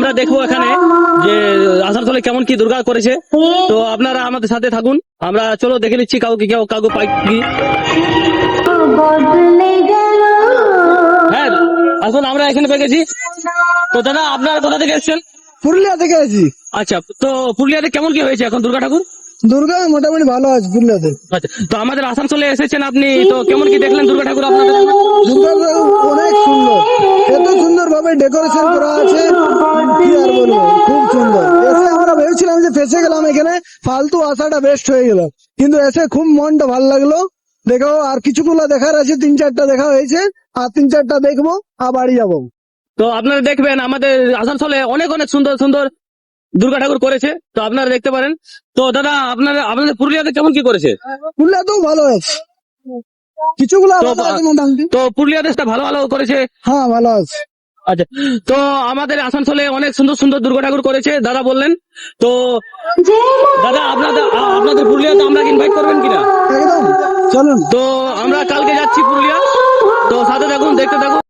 আমরা দেখবো এখানে যে আসানসোলে কেমন কি দুর্গা করেছে। তো আপনারা আমাদের সাথে থাকুন, আমরা চলো দেখে নিচ্ছি কাউকে পাই কি। হ্যাঁ, আসুন, আমরা এখানে পেয়ে গেছি। তো দাদা, আপনারা কোথা থেকে এসেছেন? পুরুলিয়া থেকে আছি। আচ্ছা, তো পুরুলিয়াতে কেমন কি হয়েছে এখন দুর্গা ঠাকুর? দুর্গা মোটামুটি ভালো আছে পুরুলিয়াতে। আচ্ছা, তো আমাদের আসানসোলে এসেছেন আপনি, তো কেমন কি দেখলেন দুর্গা ঠাকুর আপনাদের? দুর্গা অনেক সুন্দর, এত সুন্দর ভাবে ডেকোরেশন করা আছে, কি আর বলবো, খুব সুন্দর। এসে আমরা ভেবেছিলাম যে ফেসে গেলাম এখানে, ফালতু আসাটা বেস্ট হয়ে গেল, কিন্তু এসে খুব মনটা ভালো লাগলো। দেখো আর কিছুগুলো দেখার আছে, 3-4টা দেখা হয়েছে, আর 3-4টা দেখবো আর বাড়ি যাবো। তো আপনারা দেখবেন আমাদের আসানসোলে অনেক অনেক সুন্দর সুন্দর দুর্গা ঠাকুর করেছে, তো আপনারা দেখতে পারেন। তো দাদা, আপনাদের পুরুলিয়াতে কেমন কি করেছে? পুরুলিয়াতেও ভালো আছে, কিছুগুলো তো ভালো আছে মোটামুটি। তো পুরুলিয়া দেশটা ভালো ভালো করেছে। হ্যাঁ ভালো আছে। আচ্ছা, তো আমাদের আসানসোলে অনেক সুন্দর সুন্দর দুর্গা ঠাকুর করেছে দাদা বললেন। তো দাদা, আপনাদের পুরুলিয়াতে আমরা ইনভাইট করবেন কিনা? একদম চলুন। তো আমরা কালকে যাচ্ছি পুরুলিয়া, তো সাথে থাকুন, দেখতে থাকুন।